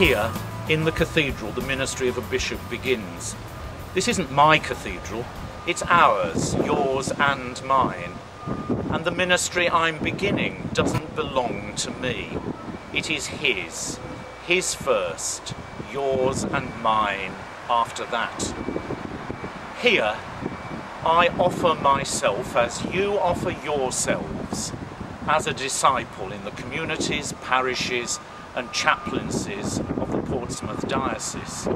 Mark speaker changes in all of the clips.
Speaker 1: Here, in the cathedral, the ministry of a bishop begins. This isn't my cathedral, it's ours, yours and mine. And the ministry I'm beginning doesn't belong to me. It is his first, yours and mine after that. Here, I offer myself as you offer yourselves, as a disciple in the communities, parishes and chaplaincies of the Portsmouth Diocese.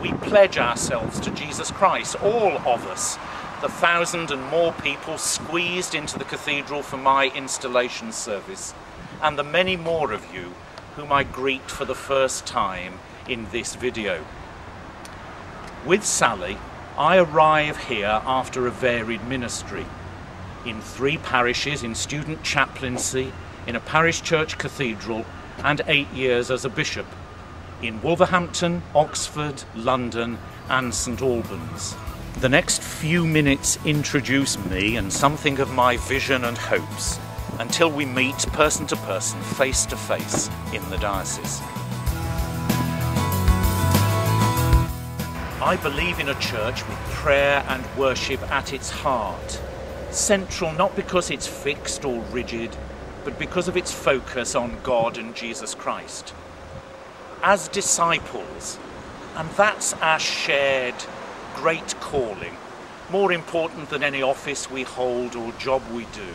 Speaker 1: We pledge ourselves to Jesus Christ, all of us, the 1,000 and more people squeezed into the cathedral for my installation service, and the many more of you whom I greet for the first time in this video. With Sally, I arrive here after a varied ministry, in 3 parishes, in student chaplaincy, in a parish church cathedral, and 8 years as a bishop, in Wolverhampton, Oxford, London and St Albans. The next few minutes introduce me and something of my vision and hopes, until we meet person to person, face to face in the diocese. I believe in a church with prayer and worship at its heart, central not because it's fixed or rigid, but because of its focus on God and Jesus Christ. As disciples, and that's our shared great calling, more important than any office we hold or job we do.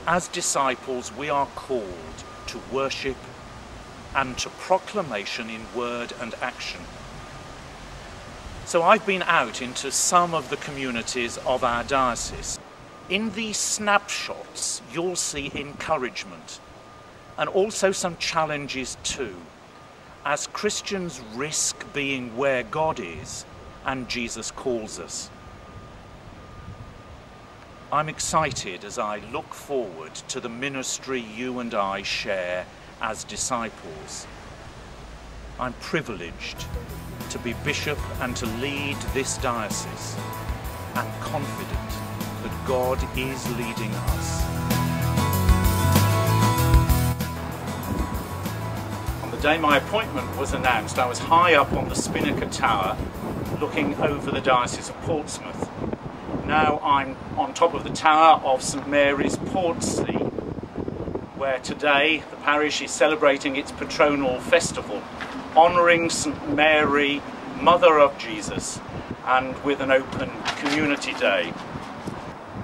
Speaker 1: As disciples, we are called to worship and to proclamation in word and action. So I've been out into some of the communities of our diocese. In these snapshots, you'll see encouragement and also some challenges too, as Christians risk being where God is and Jesus calls us. I'm excited as I look forward to the ministry you and I share as disciples. I'm privileged to be bishop and to lead this diocese, and confident that God is leading us. On the day my appointment was announced, I was high up on the Spinnaker Tower looking over the Diocese of Portsmouth. Now I'm on top of the tower of St Mary's, Portsea, where today the parish is celebrating its patronal festival, honouring St Mary, Mother of Jesus, and with an open community day.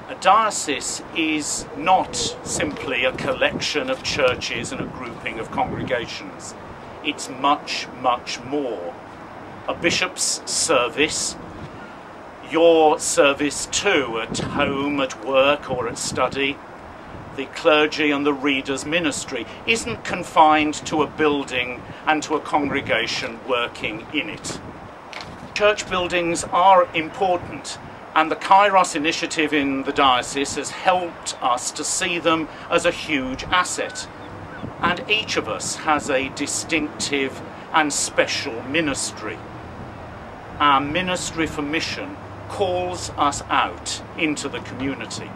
Speaker 1: A diocese is not simply a collection of churches and a grouping of congregations. It's much, much more. A bishop's service, your service too, at home, at work or at study, the clergy and the reader's ministry, isn't confined to a building and to a congregation working in it. Church buildings are important, and the Kairos initiative in the diocese has helped us to see them as a huge asset. And each of us has a distinctive and special ministry. Our ministry for mission calls us out into the community.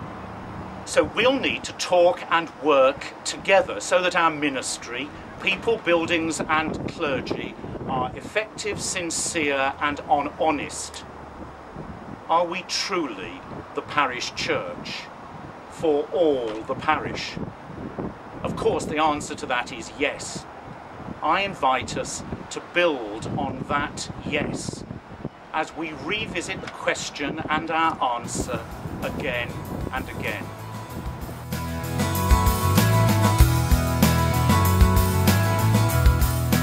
Speaker 1: So we'll need to talk and work together so that our ministry, people, buildings and clergy are effective, sincere and honest. Are we truly the parish church for all the parish? Of course, the answer to that is yes. I invite us to build on that yes as we revisit the question and our answer again and again.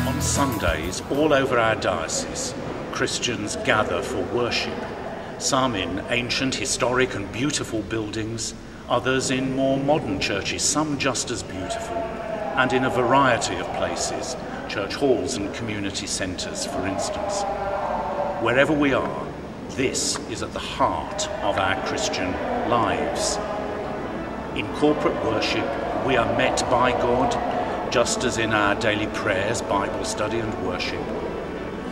Speaker 1: On Sundays, all over our diocese, Christians gather for worship. Some in ancient, historic and beautiful buildings, others in more modern churches, some just as beautiful, and in a variety of places, church halls and community centres, for instance. Wherever we are, this is at the heart of our Christian lives. In corporate worship, we are met by God, just as in our daily prayers, Bible study and worship.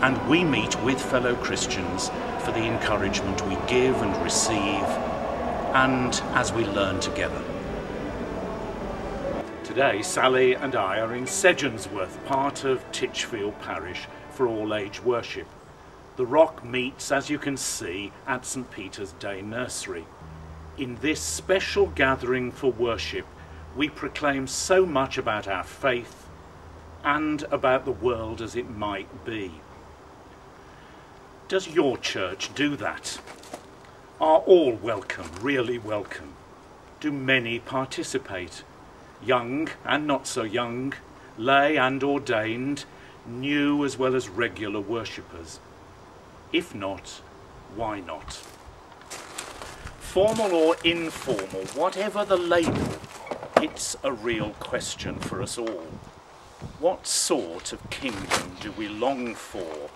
Speaker 1: And we meet with fellow Christians for the encouragement we give and receive, and as we learn together. Today, Sally and I are in Sedgensworth, part of Titchfield Parish, for all-age worship. The Rock meets, as you can see, at St Peter's Day Nursery. In this special gathering for worship, we proclaim so much about our faith and about the world as it might be. Does your church do that? Are all welcome, really welcome? Do many participate? Young and not so young, lay and ordained, new as well as regular worshippers. If not, why not? Formal or informal, whatever the label, it's a real question for us all. What sort of kingdom do we long for?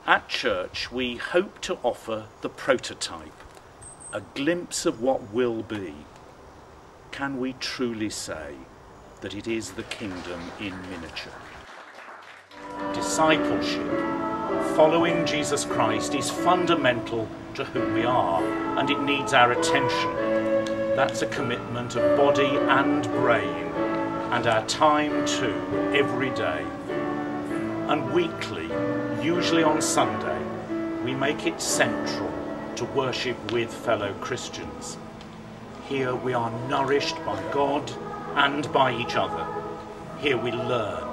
Speaker 1: At church, we hope to offer the prototype, a glimpse of what will be. Can we truly say that it is the kingdom in miniature? Discipleship, following Jesus Christ, is fundamental to who we are, and it needs our attention. That's a commitment of body and brain, and our time too, every day. And weekly, usually on Sunday, we make it central to worship with fellow Christians. Here we are nourished by God and by each other. Here we learn.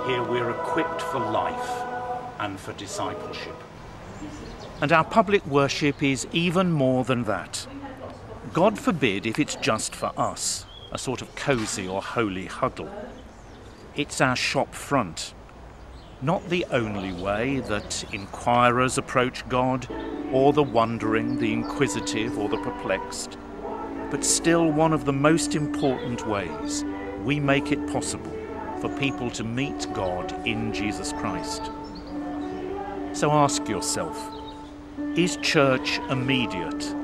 Speaker 1: Here we're equipped for life and for discipleship. And our public worship is even more than that. God forbid if it's just for us, a sort of cosy or holy huddle. It's our shop front. Not the only way that inquirers approach God, or the wondering, the inquisitive, or the perplexed, but still one of the most important ways we make it possible for people to meet God in Jesus Christ. So ask yourself, is church immediate,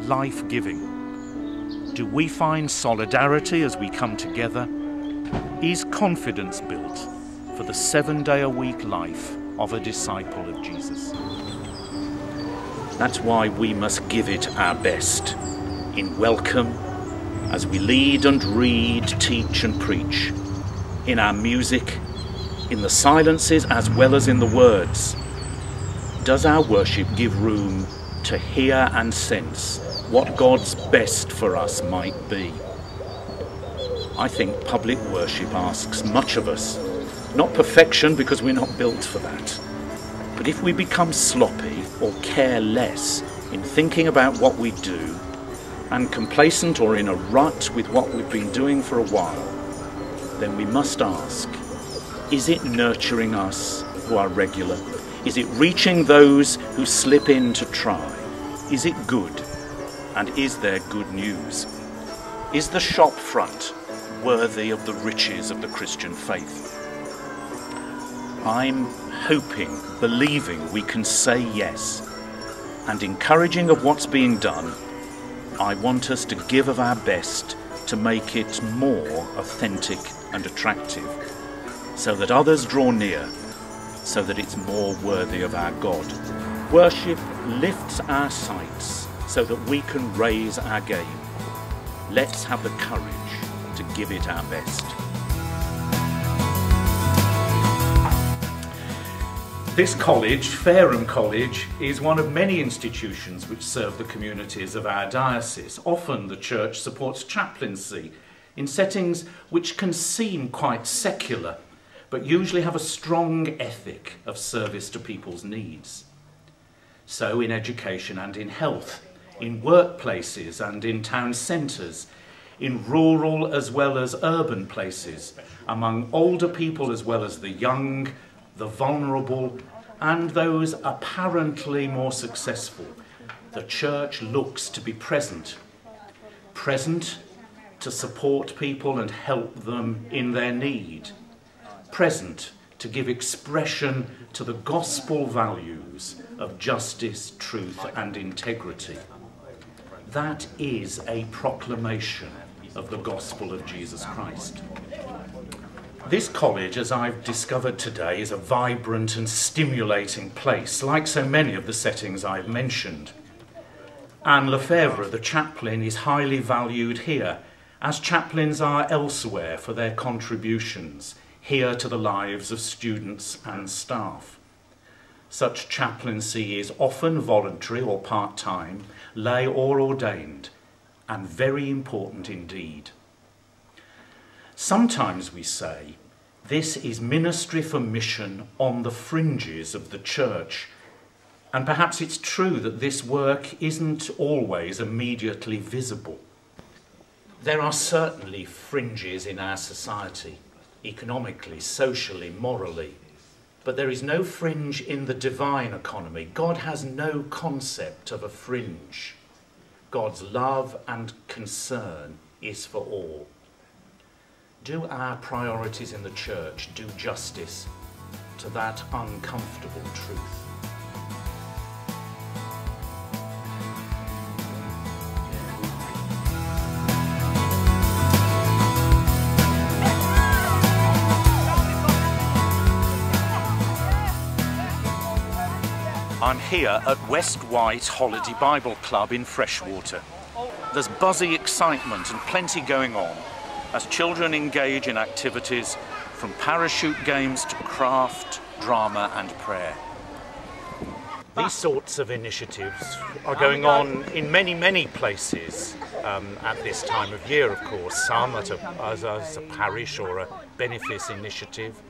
Speaker 1: life-giving? Do we find solidarity as we come together? Is confidence built for the 7-day-a-week life of a disciple of Jesus? That's why we must give it our best. In welcome, as we lead and read, teach and preach, in our music, in the silences as well as in the words. Does our worship give room to hear and sense what God's best for us might be? I think public worship asks much of us, not perfection because we're not built for that, but if we become sloppy or care less in thinking about what we do, and complacent or in a rut with what we've been doing for a while, then we must ask, is it nurturing us who are regular? Is it reaching those who slip in to try? Is it good? And is there good news? Is the shop front worthy of the riches of the Christian faith? I'm hoping, believing we can say yes, and encouraging of what's being done, I want us to give of our best to make it more authentic and attractive, so that others draw near, so that it's more worthy of our God. Worship lifts our sights so that we can raise our game. Let's have the courage to give it our best. This college, Fareham College, is one of many institutions which serve the communities of our diocese. Often the church supports chaplaincy in settings which can seem quite secular, but usually have a strong ethic of service to people's needs. So in education and in health, in workplaces and in town centres, in rural as well as urban places, among older people as well as the young, the vulnerable, and those apparently more successful, the church looks to be present. Present to support people and help them in their need. Present to give expression to the gospel values of justice, truth, and integrity. That is a proclamation of the gospel of Jesus Christ. This college, as I've discovered today, is a vibrant and stimulating place, like so many of the settings I've mentioned. Anne Lefebvre, the chaplain, is highly valued here, as chaplains are elsewhere for their contributions here to the lives of students and staff. Such chaplaincy is often voluntary or part-time, lay or ordained, and very important indeed. Sometimes we say, this is ministry for mission on the fringes of the church, and perhaps it's true that this work isn't always immediately visible. There are certainly fringes in our society, economically, socially, morally, but there is no fringe in the divine economy. God has no concept of a fringe. God's love and concern is for all. Do our priorities in the church do justice to that uncomfortable truth? I'm here at West Wight Holiday Bible Club in Freshwater. There's buzzy excitement and plenty going on as children engage in activities from parachute games to craft, drama and prayer. These sorts of initiatives are going on in many places at this time of year, of course. Some as a parish or a benefice initiative,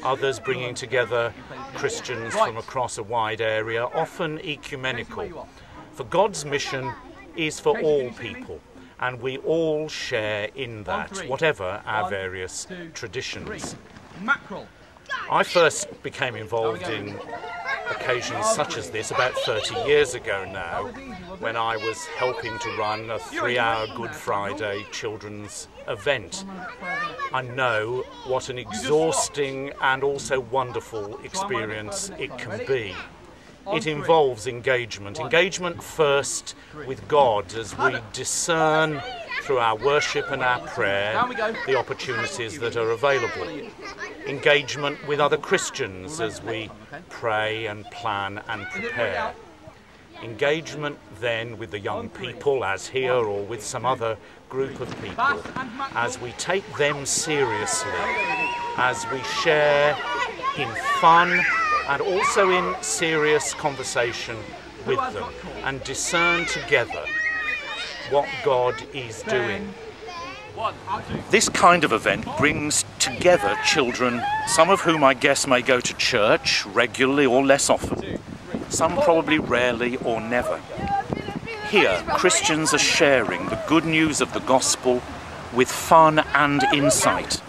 Speaker 1: others bringing together Christians from across a wide area, often ecumenical. For God's mission is for all people, and we all share in that, whatever our various traditions. I first became involved in occasions such as this about 30 years ago now, when I was helping to run a 3-hour Good Friday children's event. I know what an exhausting and also wonderful experience it can be. It involves engagement first with God as we discern through our worship and our prayer the opportunities that are available. Engagement with other Christians as we pray and plan and prepare. Engagement then with the young people, as here, or with some other group of people, as we take them seriously, as we share in fun and also in serious conversation with them, and discern together what God is doing. This kind of event brings together children, some of whom I guess may go to church regularly or less often, some probably rarely or never. Here, Christians are sharing the good news of the gospel with fun and insight.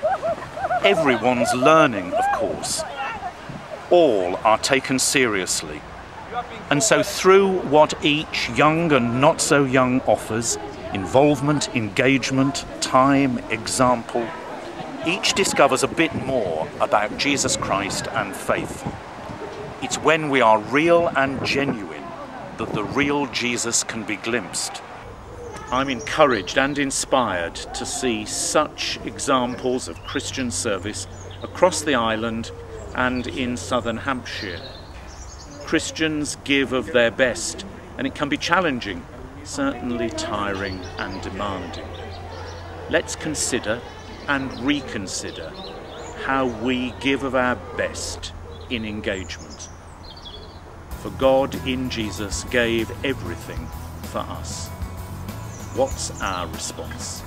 Speaker 1: Everyone's learning, of course. All are taken seriously. And so through what each young and not so young offers, involvement, engagement, time, example, each discovers a bit more about Jesus Christ and faith. It's when we are real and genuine that the real Jesus can be glimpsed. I'm encouraged and inspired to see such examples of Christian service across the island and in southern Hampshire. Christians give of their best, and it can be challenging, certainly tiring and demanding. Let's consider and reconsider how we give of our best in engagement. For God in Jesus gave everything for us. What's our response?